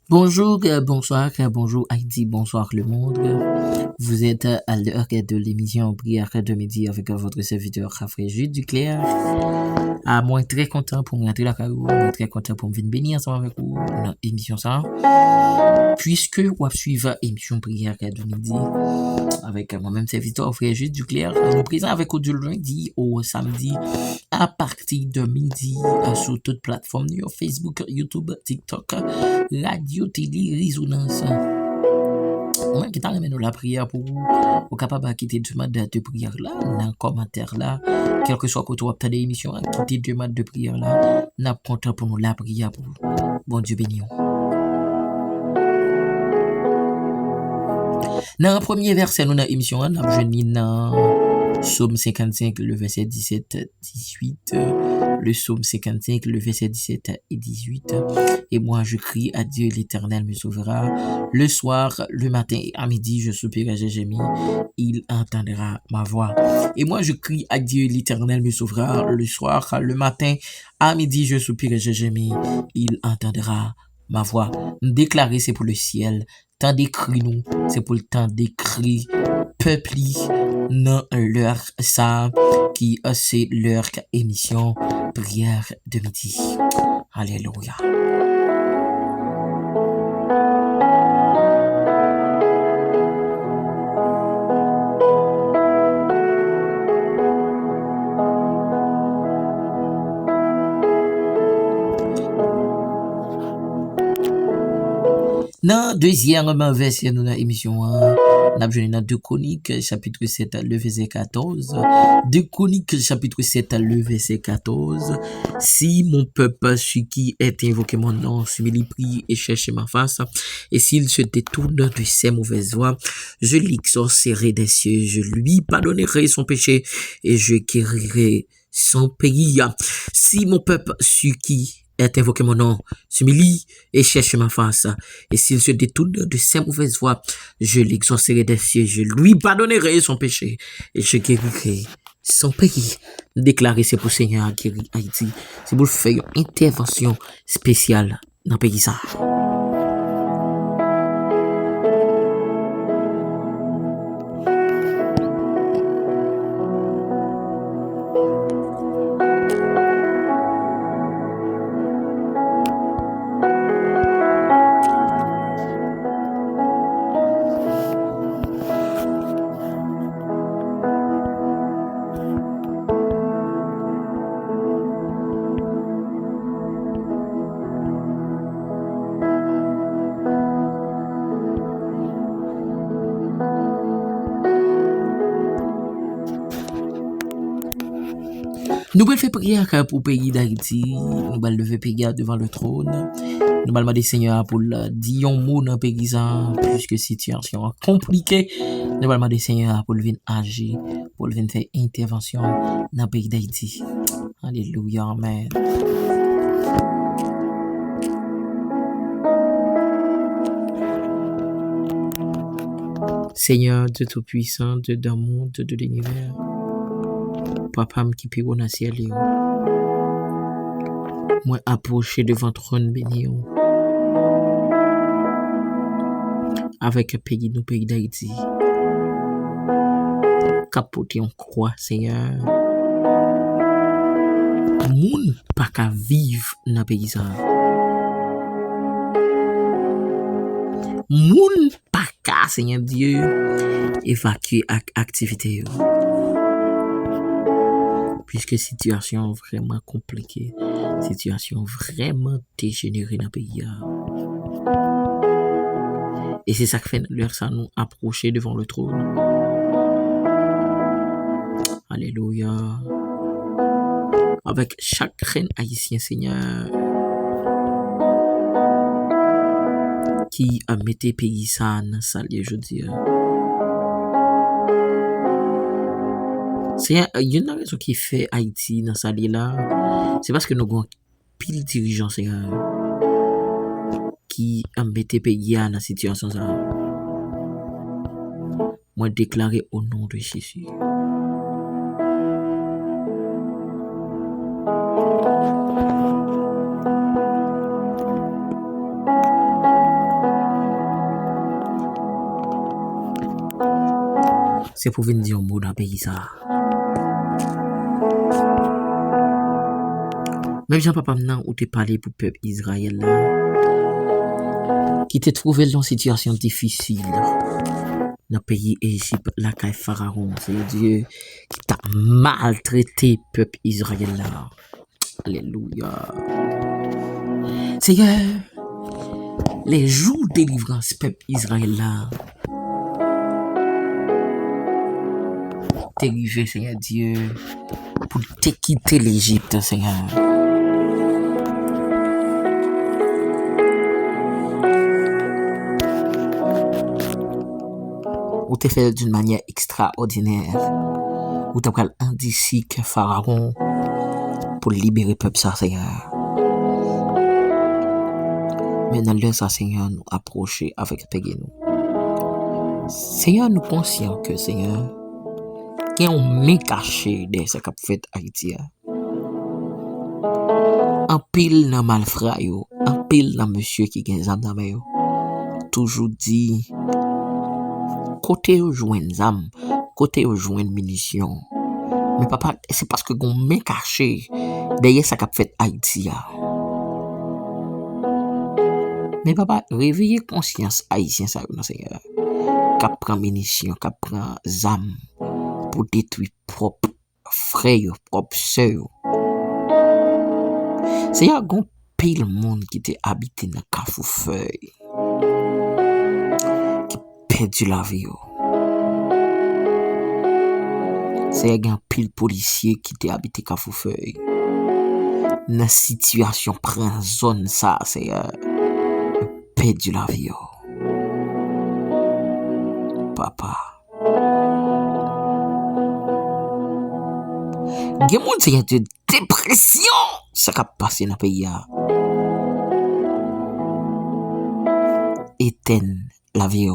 Bonjour, bonsoir, bonjour Haïti, bonsoir le monde. Vous êtes à l'heure de l'émission Prière de midi avec votre serviteur Rafraîchi Duclerc. Moi, très content pour me rentrer la carou, moi, très content pour me venir bénir ensemble avec vous dans l'émission ça. Puisque vous suivez l'émission Prière de midi avec moi-même serviteur Rafraîchi Duclerc, nous présent avec vous du lundi au samedi à partir de midi sur toute plateforme Facebook, YouTube, TikTok, radio, télé, résonance. Moi qui t'en la prière pour vous, vous capable de quitter demande de prière là, dans le commentaire là, quel que soit côté de l'émission, quitter demande de prière là, n'a content pour nous la prière pour vous. Bon Dieu béni. Dans le premier verset, nous dans l'émission, on a jeuni dans Psaume 55, le verset 17-18. Le Psaume 55, le verset 17 et 18. Et moi, je crie à Dieu, l'Éternel me sauvera. Le soir, le matin et à midi, je soupirai, j'ai gémi. Il entendra ma voix. Et moi, je crie à Dieu, l'Éternel me sauvera. Le soir, le matin, à midi, je soupirai, j'ai gémi. Il entendra ma voix. Déclarer, c'est pour le ciel. Tant d'écrit nous, c'est pour le temps d'écrit peuple dans leur ça qui c'est leur émission prière de midi. Alléluia. Dans deuxième verset de notre émission, nous avons dans 2 Chroniques, chapitre 7, le verset 14. 2 Chroniques, chapitre 7, le verset 14. Si mon peuple, celui qui est invoqué mon nom, s'humilie, prie et cherche ma face, et s'il se détourne de ses mauvaises voies, je l'exorcerai des cieux, je lui pardonnerai son péché, et je guérirai son pays. Si mon peuple, celui qui est invoqué mon nom, s'humilie et cherche ma face. Et s'il se détourne de ses mauvaises voies, je l'exorcerai des cieux, je lui pardonnerai son péché et je guérirai son pays. Déclarer c'est pour Seigneur guérir Haïti. C'est pour faire une intervention spéciale dans le pays ça. Nous allons faire prière pour le pays d'Haïti. Nous allons lever prière devant le trône. Nous allons demander Seigneur pour dire un mot dans le pays, puisque la situation est compliquée. Nous allons demander Seigneur pour venir agir, pour venir faire intervention dans le pays d'Haïti. Alléluia, amen. Seigneur, Dieu Tout-Puissant, Dieu d'amour, Dieu de l'univers, Papa qui peut dans le ciel, moi approcher devant le trône béni avec le pays, nous pays d'Haïti. Capoter en croix, Seigneur. Moun pas qu'à vivre dans le pays ça. Moun pas qu'à, Seigneur Dieu, évacuer activité. Puisque situation vraiment compliquée, situation vraiment dégénérée dans le pays. Et c'est ça qui fait l'heure ça nous approcher devant le trône. Alléluia. Avec chaque reine haïtien, Seigneur, qui a mis tes pays ça dans sa lieu, je dis. Seigneur, il y a une raison qui fait Haïti dans sa lieu là. C'est parce que nous avons pile dirigeants, Seigneur, qui a mis tes pays dans la situation ça. Moi, déclarer au nom de Jésus. c'est pour venir dire un mot dans le pays ça. Même Jean-Papa maintenant, où tu parlé pour le peuple Israël là, qui t'a trouvé dans une situation difficile dans le pays Égypte, la caille Pharaon, c'est Dieu qui t'a maltraité le peuple Israël là. Alléluia. Seigneur, les jours de délivrance peuple Israël là, t'es arrivé, Seigneur Dieu, pour te quitter l'Égypte, Seigneur. Ou t'es fait d'une manière extraordinaire. Ou t'as pris indicible que Pharaon pour libérer le peuple, ça, Seigneur. Maintenant, là, ça, Seigneur, nous approcher avec Pégé nous. Seigneur, nous conscients que, Seigneur, qu'il y a un main caché de ce qu'a fait Haïti. En pile dans malfrat, en pile dans monsieur qui gagne zam dans main, toujours dit, côté où joindre zam, côté où joindre munitions. Mais papa, c'est parce que gon main caché derrière ça qu'a fait Haïti. Mais papa, réveillez conscience haïtien ça non Seigneur. Qu'a prend munitions, qu'a prend zam pour détruire propre frère, propre sœur. Seigneur, gon pile monde qui était habité dans Cafoufeuille, qui perdu la vie. C'est un pile policier qui était habité Cafoufeuille. Dans situation prend zone ça, c'est perdu la vie. Papa. Il y a monde c'est de dépression ça qui passé dans le pays. Éteindre la vie.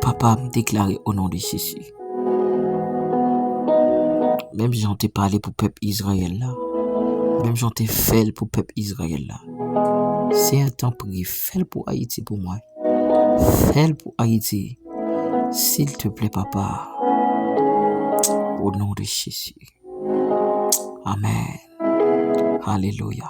Papa me déclaré au nom de Jésus. Même j'en t'ai parlé pour le peuple Israël là. Même j'en t'ai fait pour le peuple Israël là. C'est un temps pour faire pour Haïti pour moi. Fais pour Haïti. S'il te plaît, papa. Au nom de Jésus. Amen. Alléluia.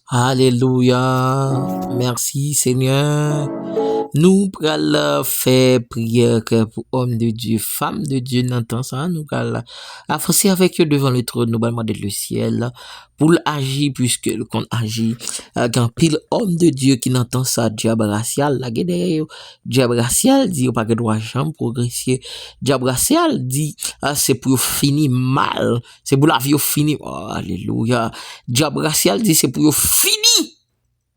Alléluia. Merci Seigneur. Nous pral faire prière pour homme de Dieu, femme de Dieu, n'entend ça, nous pral avancer avec eux devant le trône, nous demander le ciel pour l'agir puisque le compte agit quand pile homme de Dieu qui n'entend ça, diable racial, la guerre diable racial dit pas que droit jamais progresser, diable racial dit c'est pour finir mal, c'est pour la vie finir, oh, alléluia, diable racial dit c'est pour finir,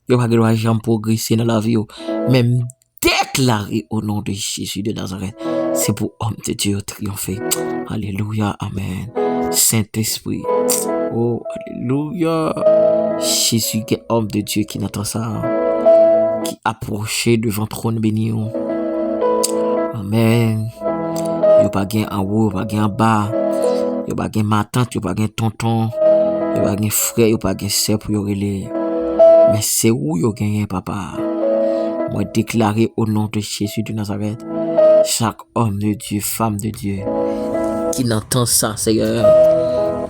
il pas que droit jamais progresser dans la vie, même déclaré au nom de Jésus de Nazareth. C'est pour homme de Dieu triompher. Alléluia. Amen. Saint-Esprit. Oh, alléluia. Jésus qui est homme de Dieu qui n'entend ça. Qui approchait devant trône béni. Amen. Yo pas gain en haut, pas gain en bas. Yo pas gain ma tante, yo pas gain tonton. Yo pas gain frère, yo pas gain sœur pour yo relé. Mais c'est où yo gagne papa. Moi déclarer au nom de Jésus de Nazareth, chaque homme de Dieu, femme de Dieu, qui n'entend ça, Seigneur,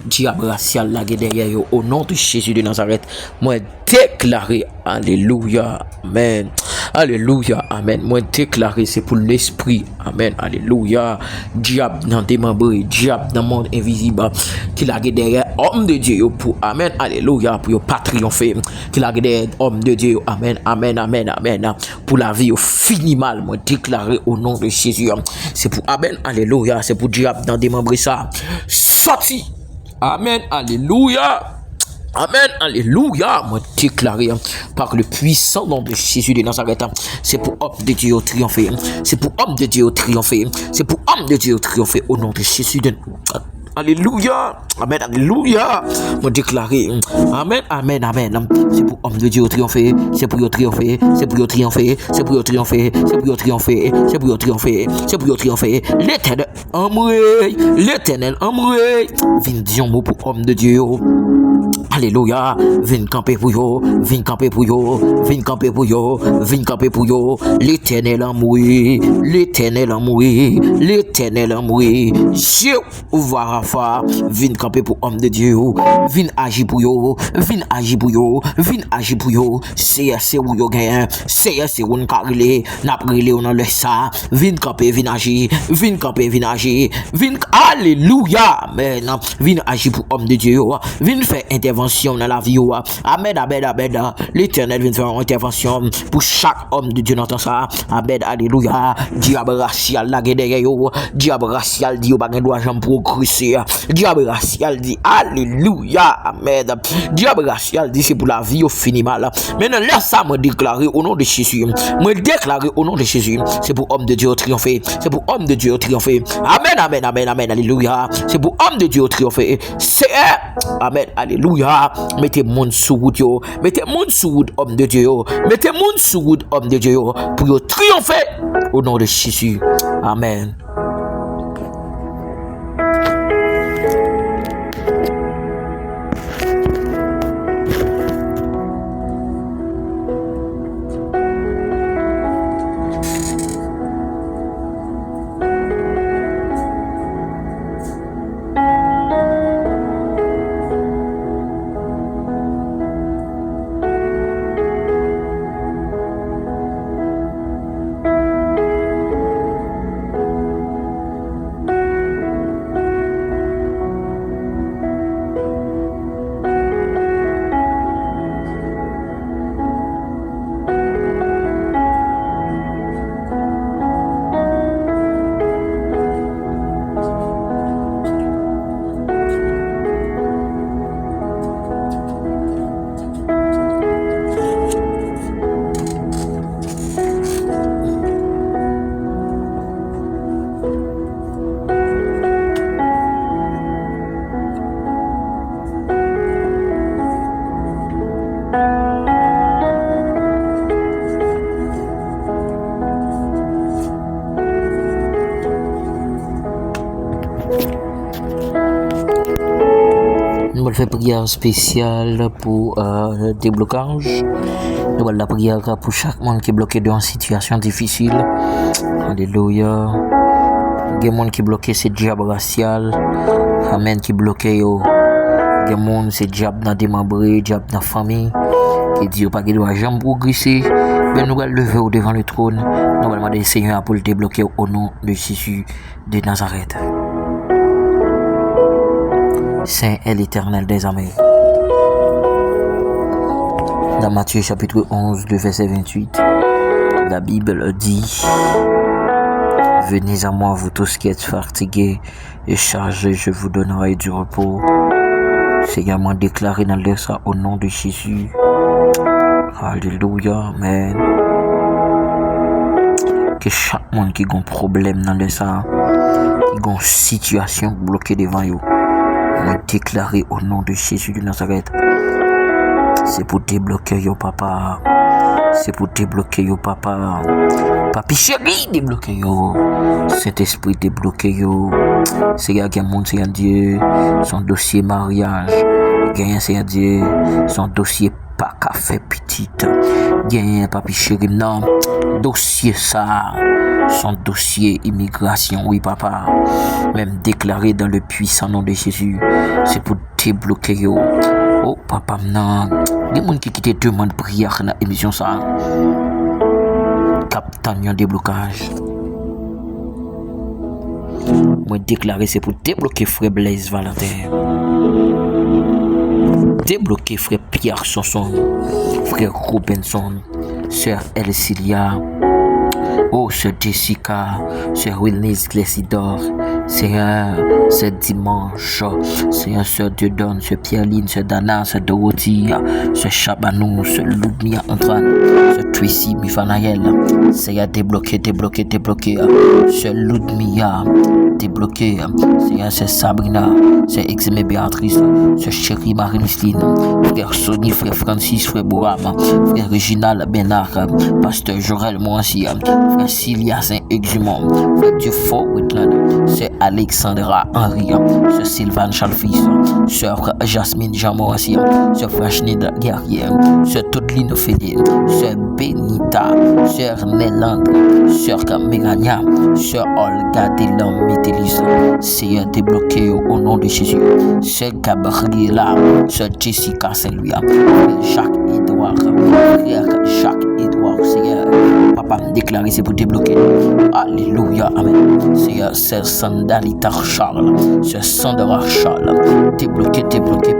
diable racial là derrière eux, au nom de Jésus de Nazareth, moi déclarer, alléluia, amen, alléluia, amen, moi déclarer, c'est pour l'esprit, amen, alléluia, diable dans des membres, diable dans le monde invisible, qui l'a derrière homme de Dieu, pour, amen, alléluia, pour pas triompher, qui l'a derrière homme de Dieu, amen, amen, amen, amen, pour la vie, fini mal, moi déclarer au nom de Jésus, c'est pour, amen, alléluia, c'est pour diable dans des membres, ça, sorti, amen, alléluia, Amen, alléluia, moi déclaré par le puissant nom de Jésus de Nazareth, c'est pour homme de Dieu triompher, c'est pour homme de Dieu triompher, c'est pour homme de Dieu triompher au nom de Jésus de Alléluia, amen, alléluia, moi déclaré, amen, amen, amen, c'est pour homme de Dieu triompher, c'est pour triompher, c'est pour triompher, c'est pour triompher, c'est pour triompher, c'est pour triompher, c'est pour triompher, l'éternel amoureux, vin dion mot pour homme de Dieu. Alléluia, vin camper pour yo, vin camper pour yo, vin camper pour yo, vin camper pour yo, l'éternel amour, l'éternel amour, l'éternel amour, Jéhovah Rapha, vin camper pour homme de Dieu, vin agir pour yo, vin agir pour yo, vin agir pour yo, c'est où yo gain, c'est où on carrelé, n'a brûlé on le ça, vin camper, vin agir, vin camper, vin agir, vin, alléluia, amen, vin agir pour homme de Dieu, vin faire intervention dans la vie. Amen, amen, amen. L'éternel vient faire une intervention pour chaque homme de Dieu dans ça. Amen, alléluia. Diable racial la derrière yo. Diable racial dit yo pas droit jambe progresser. Diable racial dit alléluia. Amen. Diable racial dit c'est pour la vie au fini mal. Maintenant laisse ça me déclarer au nom de Jésus. Me déclarer au nom de Jésus. C'est pour homme de Dieu triompher. C'est pour homme de Dieu triompher. Amen, amen, amen, amen. Alléluia. C'est pour homme de Dieu triompher. C'est amen, alléluia. Mettez monde sous route yo, mettez monde sous route homme de Dieu yo, mettez monde sous route homme de Dieu yo, pour yo triompher au nom de Jésus. Amen. Nous allons faire prière spéciale pour déblocage. Nous allons la prière pour chaque monde qui est bloqué dans une situation difficile. Alléluia. Il y a des gens qui sont bloqués, c'est diable racial. Amen, qui est bloqué. Il y a des gens c'est diable dans des membres, diable dans la famille. Qui dit pas qu'il doit jamais progresser. Mais nous allons lever devant le trône. Nous allons demander au Seigneur pour le débloquer au nom de Jésus de Nazareth. Saint est l'Éternel des armées. Dans Matthieu chapitre 11, le verset 28, la Bible dit: venez à moi, vous tous qui êtes fatigués et chargés, je vous donnerai du repos. C'est également déclaré dans le ça au nom de Jésus. Alléluia, amen. Que chaque monde qui a un problème dans le ça, qui a une situation bloquée devant vous, on déclaré au nom de Jésus de Nazareth. C'est pour débloquer yo papa. C'est pour débloquer yo papa. Papi chéri, débloquer yo. Cet esprit débloquer yo. C'est y a un monde, c'est à Dieu. Son dossier mariage. Gagne, c'est à Dieu. Son dossier pas café petite. Gagne, papi chéri, non. Dossier ça. Son dossier immigration, oui papa. Même déclaré dans le puissant nom de Jésus. C'est pour débloquer yo. Oh papa, non. Des gens qui quittent demande prière dans l'émission ça. Captain un déblocage. Moi déclarer c'est pour débloquer frère Blaise Valentin. Débloquer frère Pierre Sanson. Frère Robinson. Sœur Elcilia. Oh, sœur Jessica. Sœur Wilnis Glessidor. Seigneur, ce dimanche, Seigneur, ce Dieudonne, ce Pierre-Line, ce Dana, ce Dorothy, ce Chabanou, ce Ludmilla Antoine, ce Tracy Mifanaël, Seigneur, débloqué, ce Ludmilla, débloqué, Seigneur, c'est Sabrina, c'est Eximé Béatrice, ce Chéri Marie-Christine, frère Sonny, frère Francis, frère Bourama, frère Réginal Bénard, pasteur Jorel Moissi, frère Cilia Saint-Exumont, frère Dufort Whitland, c'est Alexandra Henry, ce Sylvain Chalfis, sœur Jasmine Jean-Moissi, ce Franchine Guerrier, ce Todeline Fédé, ce Benita, sœur Nélandre, sœur Mélania, sœur Olga Delam Métélis, Seigneur débloqué au nom de Jésus, ce Gabriela, ce Jessica Saint-Louis, Jacques-Édouard, frère Jacques-Édouard, Seigneur, papa me déclarer c'est pour débloquer. Alléluia, amen. Seigneur, c'est Sandalita Charles, c'est Sandra Charles, débloqué,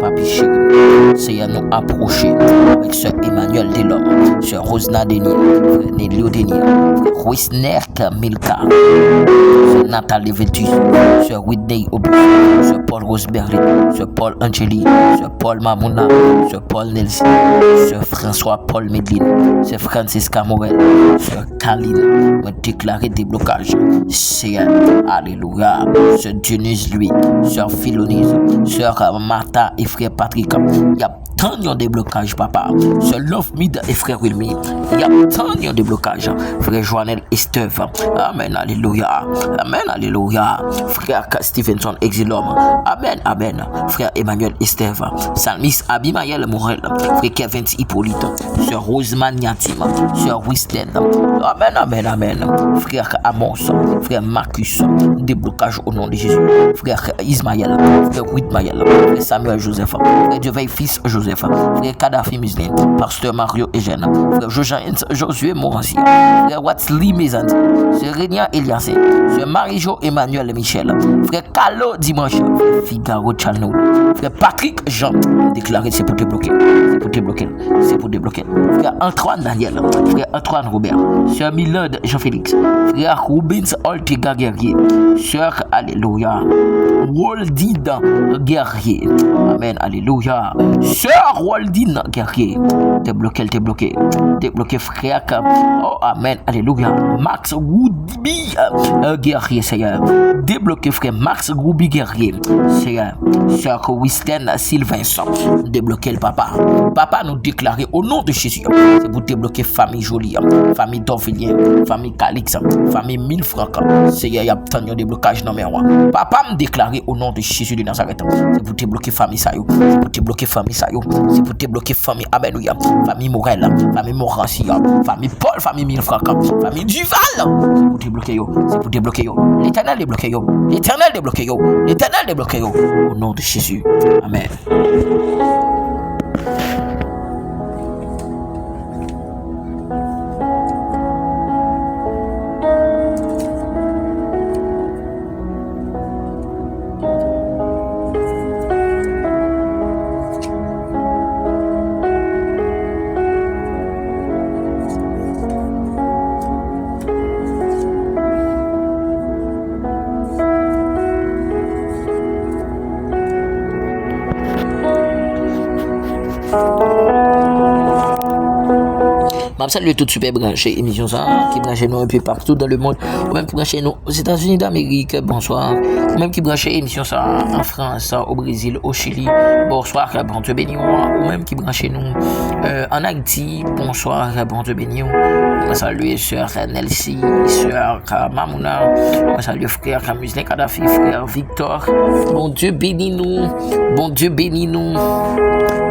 papi chéri. Seigneur, nous approcher avec ce Emmanuel Delhomme, ce Rosna Denis, frère Nélio Denis, frère Wisner Milka, ce Nathalie Vétus, ce Whitney Obus, ce Paul Roseberry, ce Paul Angeli, ce Paul Mamouna, ce Paul Nelson, ce François Paul Medline, ce Francisca Morel, ce Kaline, me déclarer déblocage. Seigneur, alléluia, ce Dionys lui, sœur Philonise, sœur Martha et frère Patrick, il y a tant de déblocage, papa. Ce Love Mid et frère Wilmy, il y a tant de déblocage. Frère Joannel et Steve, amen, alléluia, amen, alléluia. Frère Stevenson Exilum, amen, amen. Frère Emmanuel et Steve, Salmis Abimaël Morel, frère Kevin Hippolyte, sœur Rosemane Yatima, sœur Winston, amen, amen, amen. Frère Amos, frère Marcus, déblocage au nom de Jésus. Frère Ismaël, frère Whitmaël, frère Samuel Joseph, frère Dieu fils Joseph, frère Kadhafi Muslin, pasteur Mario Eugène, frère Josué Morancy, frère Watsli Mézandi, frère Rénia Eliassé, frère Marie-Jo Emmanuel Michel, frère Carlo Dimanche, frère Figaro Chalno, frère Patrick Jean, déclaré c'est pour débloquer, c'est pour débloquer, frère Antoine Daniel, frère Antoine Robert, sœur Milord Jean-Félix, frère Rubens Ortega Guerrier, sœur Alléluia, Woldin Guerrier, amen, alléluia, sœur Woldin Guerrier, débloqué frère, oh amen, alléluia, Max Woodby Guerrier, Seigneur, débloqué frère Max Grouby Guerrier, Seigneur, sœur Winston Sylvain, débloqué le papa nous déclarer au nom de Jésus, c'est pour débloquer famille Jolie, famille Dorvilien, famille Calix, famille Milfranc, Seigneur, il y a tant de déblocage numéro 1, papa me déclarer au nom de Jésus de Nazareth, c'est pour débloquer famille Sayo, c'est pour débloquer famille Sayo, c'est pour débloquer famille Amenouya, famille Morel, famille Morancy, famille Paul, famille Milfranc, famille Duval, c'est pour débloquer yo, l'éternel débloqué yo, l'éternel débloqué yo, au nom de Jésus, amen. Salut tout super branché émission ça qui branche nous un peu partout dans le monde ou même qui branche nous aux États-Unis d'Amérique, bonsoir, ou même qui branche émission ça en France, au Brésil, au Chili, bonsoir, bon Dieu béni, ou même qui branche nous en Haïti, bonsoir, bon Dieu béni. On salue sœur Nelsie, sœur Mamouna, on salue frère Muslin Kadhafi, frère Victor, bon Dieu béni nous,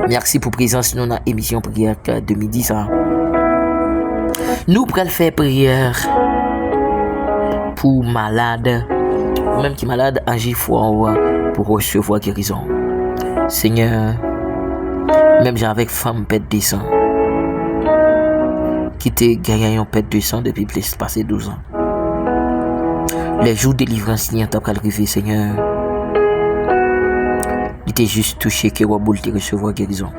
merci pour présence nous dans émission prière de midi ça. Nous pourrons faire prière pour malades, même qui malade agit fort pour recevoir guérison. Seigneur, même j'ai avec femme pète de sang, qui te gagné un pète de sang depuis plus passé 12 ans. Les jours de délivrance n'y a pas arrivé, Seigneur. Il était juste touché que Waboul te recevoir guérison.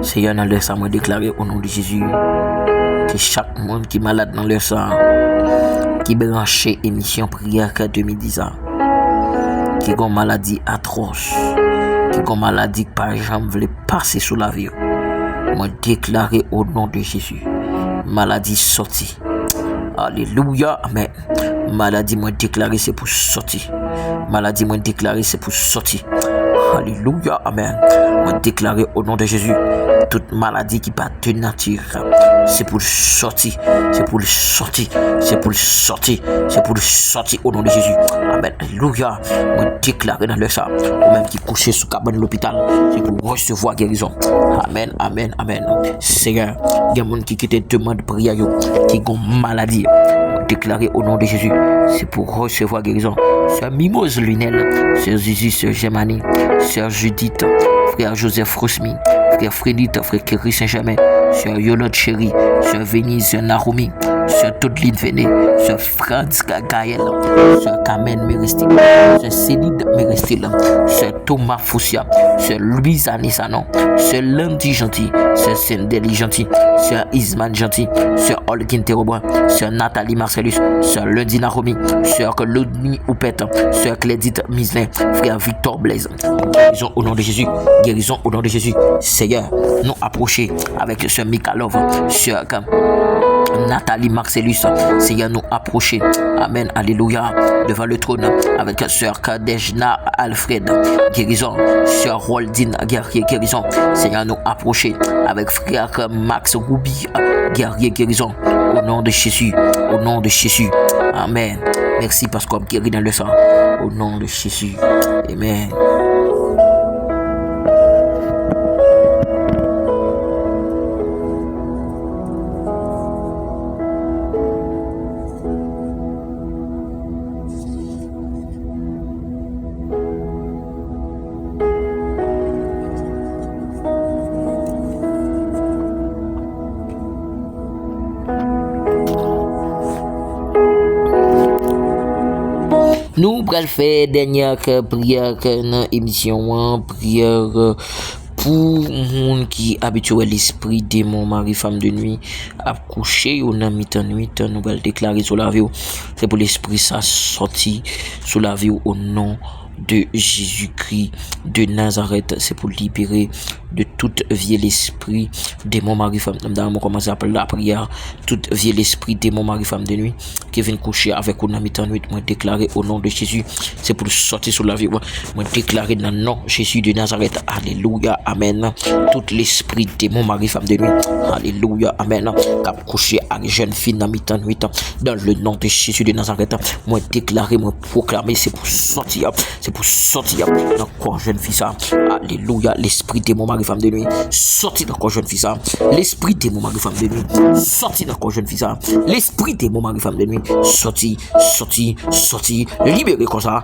Seigneur, dans leur sang, moi déclaré au nom de Jésus que chaque monde qui est malade dans leur sang, qui branché émission prière que 2010 ans, qui a une maladie atroce, qui a une maladie que par exemple voulait passer sous la vie. Moi déclaré au nom de Jésus, maladie sortie. Alléluia, amen. Maladie moi déclaré c'est pour sortir. Maladie moi déclaré c'est pour sortir. Alléluia, amen. Moi déclaré au nom de Jésus, toute maladie qui pas de nature, c'est pour sortir, c'est pour sortir, c'est pour sortir, c'est pour sortir au nom de Jésus. Amen. Alléluia. Moi déclaré dans le ça, ou même qui couché sous cabane de l'hôpital, c'est pour recevoir guérison. Amen, amen, amen. Seigneur, il y a des gens qui te demandent prière, qui ont maladie. Déclaré au nom de Jésus, c'est pour recevoir guérison. Sœur Mimose Lunel, Sœur Zizi, Sœur Germanie, Sœur Judith, Frère Joseph Rosmi, Frère Frédite, Frère Kerry Saint-Germain, Sœur Yolande Chéri, Sœur Venise, Sœur Naromi, Sœur Todeline Véné, Sœur Franz Gaël, Sœur Carmen Mérestil, Sœur Céline Mérestil, Sœur Thomas Foussia, Sœur Louise Anissanon, Sœur Lundi Gentil, Sœur Sendeli Gentil, Sœur Isman Gentil, Sœur Olgin Terobois, Sœur Nathalie Marcellus, Sœur Lundi Naromi, Sœur Claudie Oupette, Sœur Clédite Mislin, Frère Victor Blaise. Guérison au nom de Jésus, guérison au nom de Jésus. Seigneur, nous approcher avec Sœur Mikalov, Sœur Nathalie Marcellus, Seigneur, nous approcher. Amen, alléluia, devant le trône avec Sœur Kadejna Alfred, guérison. Sœur Roldine, guerrier, guérison. Seigneur, nous approcher avec Frère Max Roubi, guerrier, guérison. Au nom de Jésus, au nom de Jésus. Amen. Merci parce qu'on guérit dans le sang. Au nom de Jésus. Amen. Nous allons faire dernière prière dans l'émission, prière pour moun qui habitué l'esprit démon mari femme de nuit à coucher ou dans mi-temps nuit, nous allons déclarer sur la vie. C'est pour l'esprit ça sorti sur la vie au nom de Jésus-Christ de Nazareth. C'est pour libérer de toute vieil esprit démon mari femme. On commence à appeler la prière. Toute vieil esprit démon mari femme de nuit qui vient coucher avec nous dans mi-temps nuit, moi déclarer au nom de Jésus. C'est pour sortir sur la vie. Moi déclarer dans le nom de Jésus de Nazareth. Alléluia, amen. Tout l'esprit démon mari femme de nuit. Alléluia, amen. Cap coucher avec jeune fille dans mi-temps nuit dans le nom de Jésus de Nazareth. Moi déclarer, moi proclamer, c'est pour sortir. C'est pour sortir dans quoi jeune fille ça. Alléluia, l'esprit démon mari femme de nuit. Sortir dans quoi jeune fille ça. L'esprit démon mari femme de nuit. Sortir dans quoi jeune fille ça. L'esprit démon mari femme de nuit. Sorti, sorti, sorti, libéré comme ça,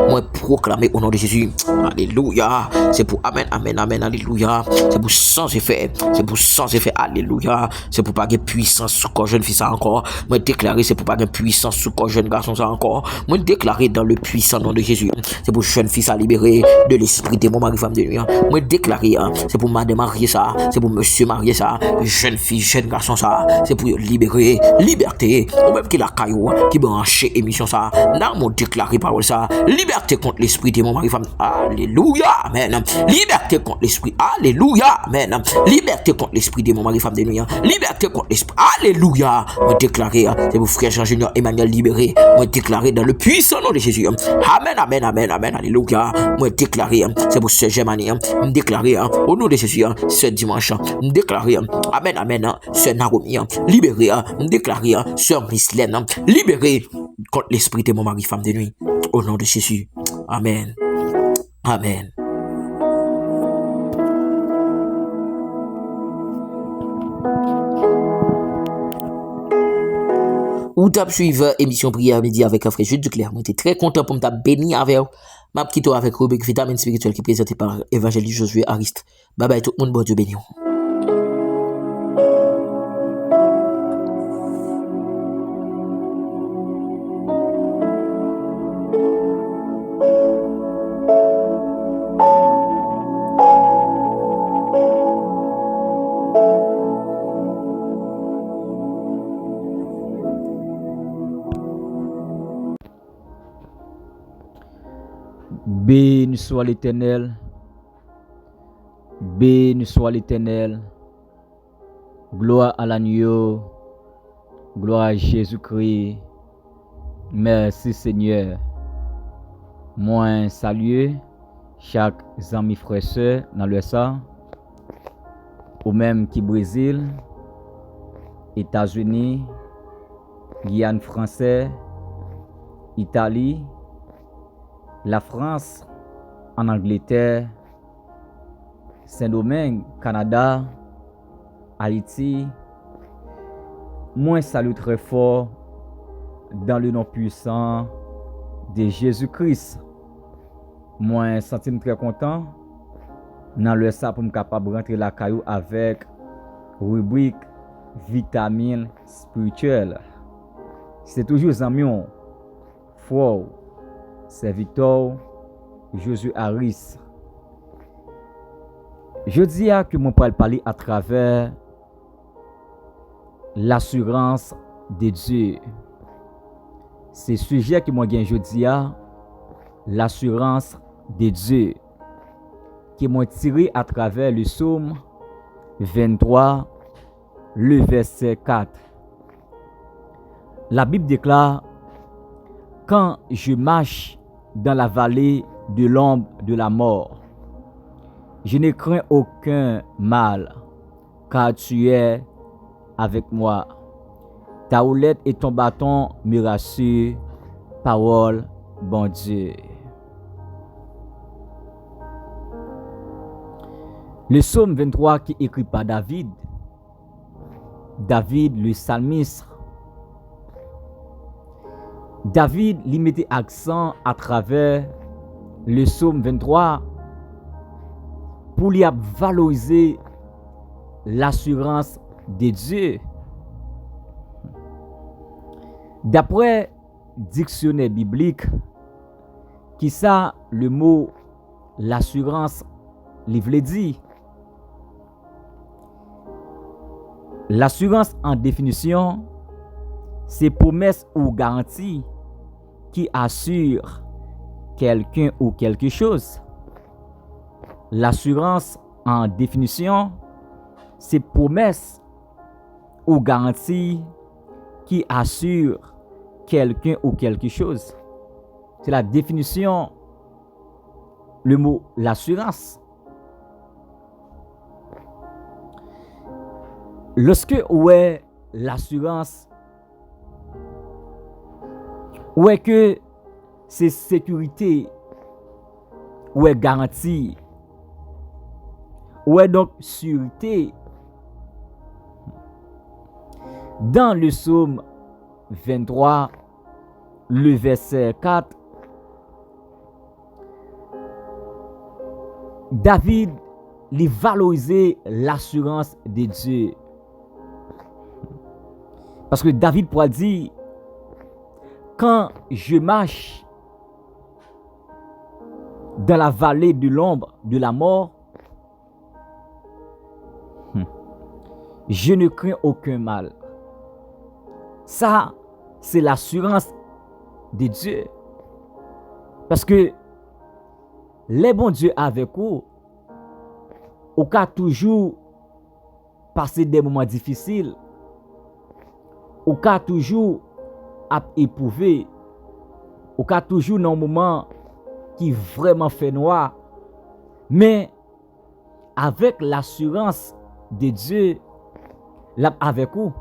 moi proclamer au nom de Jésus, alléluia, c'est pour amen, amen, amen, alléluia, c'est pour sans effet, alléluia, c'est pour pas de puissance sous corps jeune fille ça encore, moi déclarer c'est pour pas de puissance sous corps jeune garçon ça encore, moi déclarer dans le puissant nom de Jésus, c'est pour jeune fille ça libéré de l'esprit démon mari femme de nuit, moi déclarer c'est pour madame mariée ça, c'est pour monsieur marié ça, jeune fille, jeune garçon ça, c'est pour libérer, liberté, ou même qui la caillou, qui branche émission ça, dans mon déclaré parole ça, liberté contre l'esprit démon mari femme, alléluia, amen, liberté contre l'esprit, alléluia, amen, liberté contre l'esprit démon mari femme de nuit, liberté contre l'esprit, alléluia, moi déclaré, c'est pour frère Jean-Junior Emmanuel libéré, moi déclaré dans le puissant nom de Jésus, amen, amen, amen, amen, alléluia, moi déclaré, c'est pour ce Germanie, me déclaré, au nom de Jésus, ce dimanche, me déclaré, amen, amen, ce Naromi, libéré, me déclaré, ce Mislène, libéré contre l'esprit de mon mari femme de nuit, au nom de Jésus, amen, amen. Ou t'as suivi émission prière midi avec un frère Jules Duclerc. Moi, j'étais très content pour me béni avec ma petite avec rubrique vitamine spirituelle qui est présentée par évangéliste Josué Ariste. Bye bye tout le monde, bon Dieu béni. Béni soit l'Éternel. Béni soit l'Éternel. Gloire à l'agneau. Gloire à Jésus-Christ. Merci Seigneur. Moi saluer chaque ami frère soeur dans le sang. Ou même qui Brésil, États-Unis, Guyane français, Italie, la France, en Angleterre, Saint-Domingue, Canada, Haïti. Moi salue très fort dans le nom puissant de Jésus-Christ. Moi sentime très content dans le ça pour me capable rentrer la caillou avec rubrique vitamine spirituelle. C'est toujours Zamion, frère, c'est Victor Josué Harris. Je dis que mon pourrais parler à travers l'assurance de Dieu. C'est le sujet que moi gagne je dis l'assurance de Dieu qui m'a tiré à travers le psaume 23, le verset 4. La Bible déclare: quand je marche dans la vallée de l'ombre de la mort, je ne crains aucun mal, car tu es avec moi. Ta houlette et ton bâton me rassurent. Parole, bon Dieu. Le psaume 23 qui est écrit par David, le psalmiste. David lui mettait accent à travers le psaume 23 pour lui valoriser l'assurance de Dieu. D'après dictionnaire biblique, qui ça le mot l'assurance lui veut dire? L'assurance en définition, c'est promesse ou garantie qui assure quelqu'un ou quelque chose. L'assurance en définition, c'est promesse ou garantie qui assure quelqu'un ou quelque chose. C'est la définition, le mot l'assurance. Lorsque où est l'assurance, où est que c'est sécurité, où est garantie, où est donc sûreté. Dans le psaume 23, le verset 4, David lui valorisait l'assurance de Dieu. Parce que David pourrait dire: quand je marche dans la vallée de l'ombre de la mort, je ne crains aucun mal. Ça, c'est l'assurance de Dieu. Parce que les bons dieux avec vous, au cas toujours passer des moments difficiles, au cas toujours à éprouver, au cas toujours dans un moment qui vraiment fait noir, mais avec l'assurance de Dieu, là avec vous.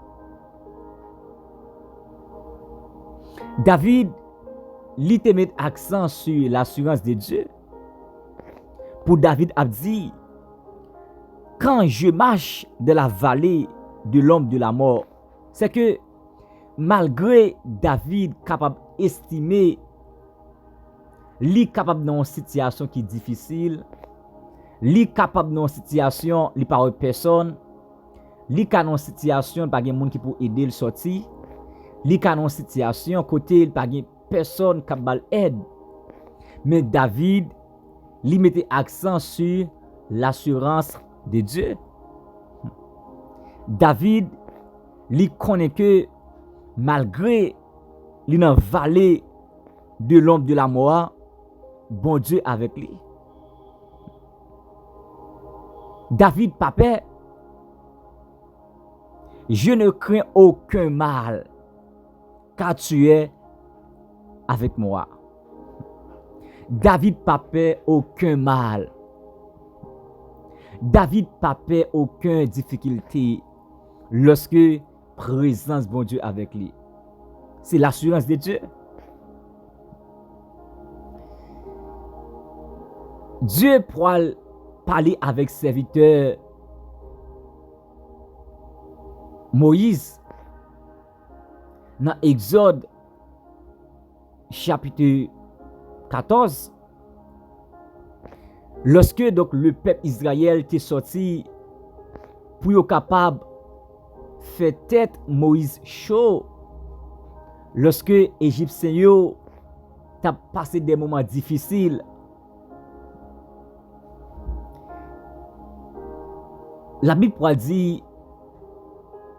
David, il te met accent sur l'assurance de Dieu. Pour David a dit: quand je marche de la vallée de l'ombre de la mort, c'est que malgré David capable d'estimer, lui capable dans une situation qui est difficile, lui capable dans une situation, lui par personne, lui dans une situation pas de monde qui peut aider le sortir, lui dans une situation côté pas de personne qui peut aider. Mais David lui mettait accent sur l'assurance de Dieu. David lui connaît que malgré lui dans vallée de l'ombre de la mort, bon Dieu avec lui. David papa, je ne crains aucun mal, car tu es avec moi. David papa aucun mal. David papa aucune difficulté lorsque présence bon Dieu avec lui. C'est l'assurance de Dieu. Dieu pourra parler avec serviteur Moïse dans Exode chapitre 14. Lorsque donc le peuple Israël était sorti pour être capable de faire tête Moïse chaud, lorsque les Égyptiens ont passé des moments difficiles, la Bible dit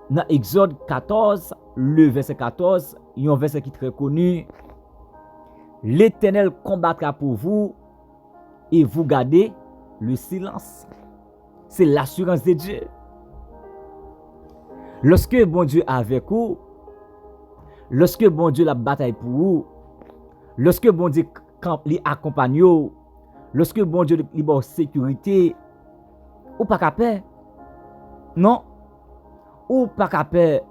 dans Exode 14, le verset 14, il y a un verset qui est très connu. L'Éternel combattra pour vous et vous gardez le silence. C'est l'assurance de Dieu. Lorsque bon Dieu est avec vous, lorsque bon Dieu la bataille pour vous, lorsque bon Dieu accompagne vous, lorsque bon Dieu libère sécurité, ou pas capable. Non. Ou pas capable.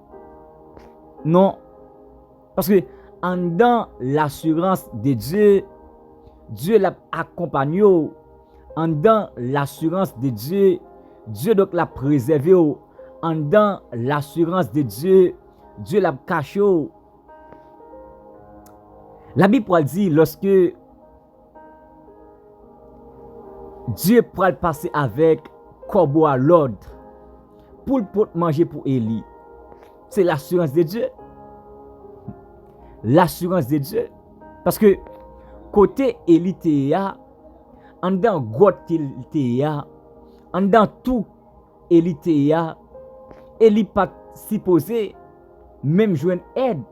Non. Parce que en dans l'assurance de Dieu, Dieu l'a accompagné. En dans l'assurance de Dieu, Dieu donc l'a préservé. En dans l'assurance de Dieu, Dieu l'a caché. La Bible dit lorsque Dieu pourra passer avec corbeau à l'ordre pour manger pour Élie. C'est l'assurance de Dieu. L'assurance de Dieu. Parce que côté Élie Théa, en dans grotte Théa, en dans tout Élie Théa, Élie pas supposé même joindre aide.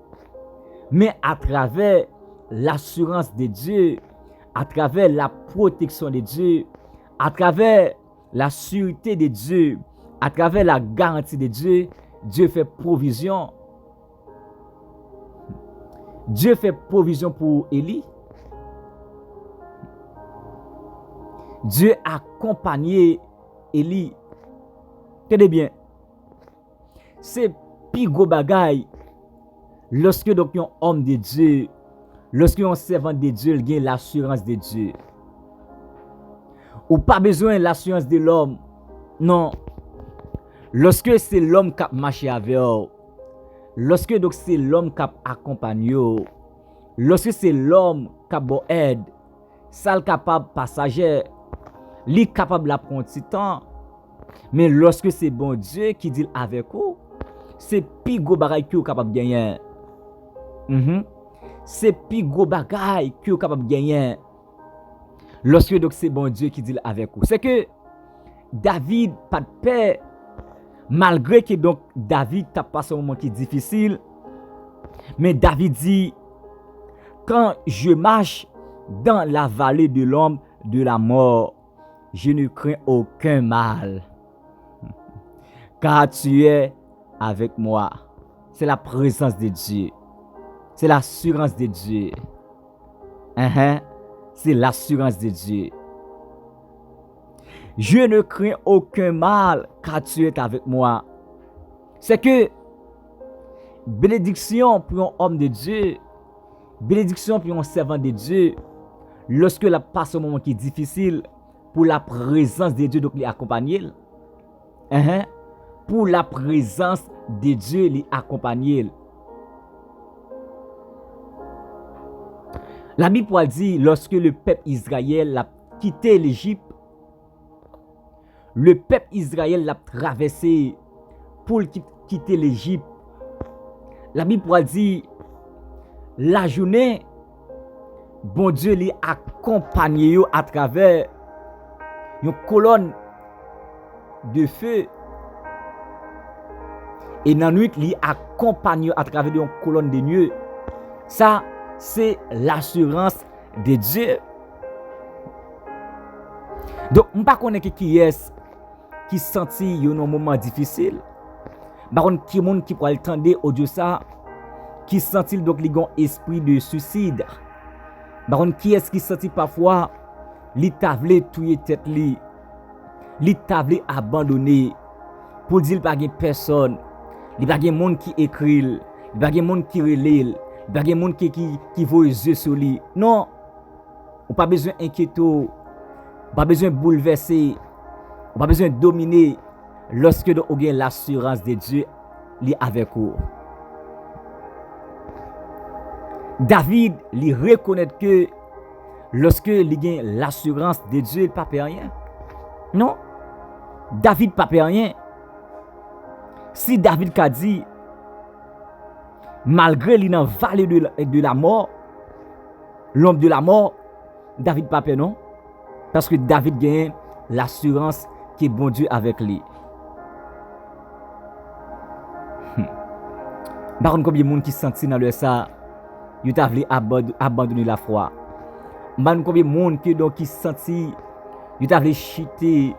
Mais à travers l'assurance de Dieu, à travers la protection de Dieu, à travers la sûreté de Dieu, à travers la garantie de Dieu, Dieu fait provision. Dieu fait provision pour Élie. Dieu a accompagné Élie. Tenez bien. C'est plus gros bagaille lorsque donc un homme de Dieu, lorsque un servant de Dieu, il a l'assurance de Dieu. Ou pas besoin de l'assurance de l'homme. Non. Lorsque c'est l'homme qui a marché avec vous, lorsque donc c'est l'homme qui a accompagné vous, lorsque c'est l'homme qui a bon aide, ça capable passager, li capable la prendre petit temps. Mais lorsque c'est bon Dieu qui dit avec vous, c'est plus gros bagaille que vous capable de gagner. C'est plus gros bagaille que vous capable de gagner. Lorsque donc c'est bon Dieu qui dit avec vous. C'est que David pas de paix. Malgré que donc David a passé un moment qui est difficile. Mais David dit, quand je marche dans la vallée de l'ombre de la mort, je ne crains aucun mal. Car tu es avec moi. C'est la présence de Dieu. C'est l'assurance de Dieu. C'est l'assurance de Dieu. Je ne crains aucun mal car tu es avec moi. C'est que bénédiction pour un homme de Dieu, bénédiction pour un servant de Dieu, lorsque la passe un moment qui est difficile, pour la présence de Dieu, donc les accompagner. Pour la présence de Dieu, les accompagner. La Bible dit, lorsque le peuple Israël a quitté l'Égypte, le peuple Israël l'a traversé pour quitter l'Égypte. La Bible dit, la journée, bon Dieu l'a accompagné à travers une colonne de feu. Et dans la nuit, il accompagne à travers une colonne de nuée. Ça, c'est l'assurance de Dieu. Donc, je ne sais pas qui est qui senti un moment difficile. Par contre, qui monde qui pourrait entendre audio ça, qui senti donc les gon esprit de suicide. Par contre, qui est-ce qui senti parfois li tavle touyer tête li tavle abandonné pour dire pas gen personne, li pas gen monde qui écrit, li pas gen monde qui relève, li pas gen monde qui voit yeux sur lui. Non, ou pas besoin inquiéter, pas besoin bouleverser, pas besoin dominer lorsque vous avez l'assurance de Dieu li avec vous. David li reconnaît que lorsque il a l'assurance de Dieu, il ne peut rien. Non, David ne peut rien. Si David a dit, malgré qu'il est dans la vallée de la mort, l'homme de la mort, David ne peut non. Parce que David gagne l'assurance qui est bon Dieu avec lui. Par contre, combien de gens qui sentent dans le ça, ils ont voulu abandonner la foi. Ban combien de monde qui senti il t'a voulu chuter.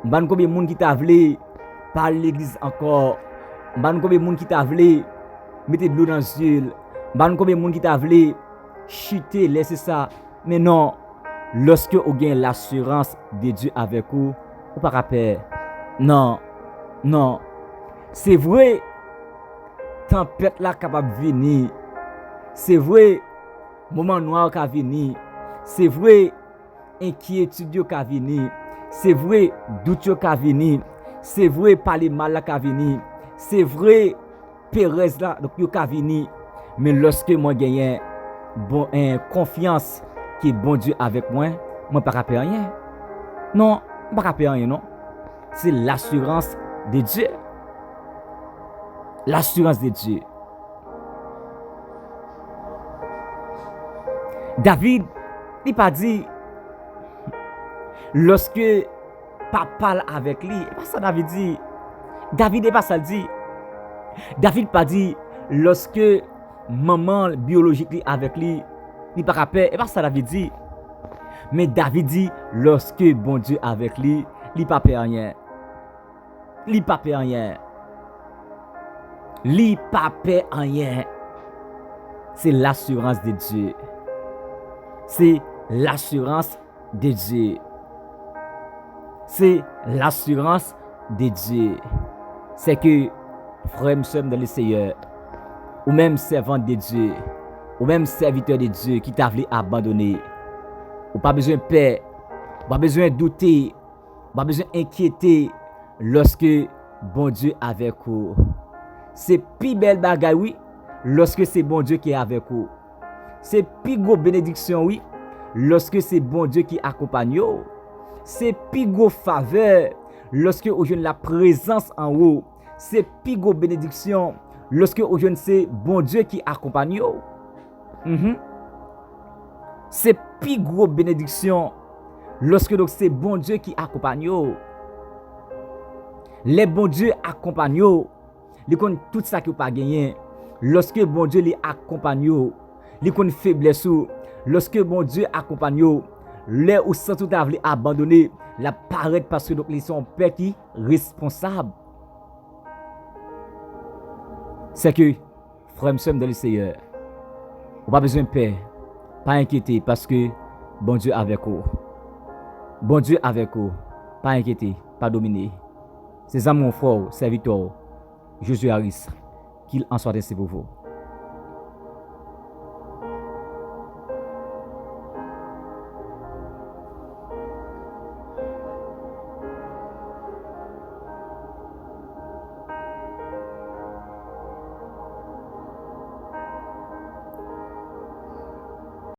Ban combien de monde qui t'a voulu parler l'église encore. Ban combien de monde qui t'a voulu mettre de l'eau dans les yeux. Ban combien de monde qui t'a voulu chuter, laisser ça. Mais non, lorsque vous avez l'assurance de Dieu avec vous, vous pas peur. Non, non. C'est vrai, tempête là capable de venir. C'est vrai, moment noir qui venir. C'est vrai, inquiétude qui venir. C'est vrai, doute qui venir. C'est vrai, parler mal qui venir. C'est vrai, Pérez là qui venir. Mais lorsque moi gagne confiance qui est bon Dieu avec moi, moi pas peur rien. Non, pas peur rien non. C'est l'assurance de Dieu. L'assurance de Dieu. David, il n'a pas dit, lorsque papa parle avec lui, et pas ça David dit. David n'est pas ça dit. David pas dit, lorsque maman biologique avec lui, il n'a pas peur, et pas ça David dit. Mais David dit, lorsque bon Dieu avec lui, il n'a pas peur rien. Il n'a pas peur rien. Il n'a pas peur rien. C'est l'assurance de Dieu. C'est l'assurance de Dieu. C'est l'assurance de Dieu. C'est que, frère et sœur dans le Seigneur, ou même servant de Dieu, ou même serviteur de Dieu qui t'a voulu abandonner, ou pas besoin de peur, pas besoin de douter, pas besoin d'inquiéter lorsque bon Dieu est avec vous. C'est plus belle bagaille, oui, lorsque c'est bon Dieu qui est avec vous. C'est plus gros bénédiction, oui, lorsque c'est bon Dieu qui accompagne vous. C'est plus gros faveur lorsque vous avez la présence en haut. C'est plus gros bénédiction lorsque vous avez c'est bon Dieu qui accompagne vous. C'est plus gros bénédiction lorsque c'est bon Dieu qui accompagne vous. Les bons Dieu accompagnent vous. Ils connaissent tout ça que vous pas gagné. Lorsque bon Dieu les accompagne vous, ils connaissent faiblesse. Lorsque bon Dieu accompagne vous, les ou sans tout avoir abandonné, la paraît parce que ils sont père qui responsable. C'est que frère et dans le Seigneur, vous pas besoin de peur, pas inquiéter parce que bon Dieu avec vous. Bon Dieu avec vous, pas inquiéter, pas dominer. C'est ça mon frère, serviteur, Josué Harris, qu'il en soit ainsi pour vous.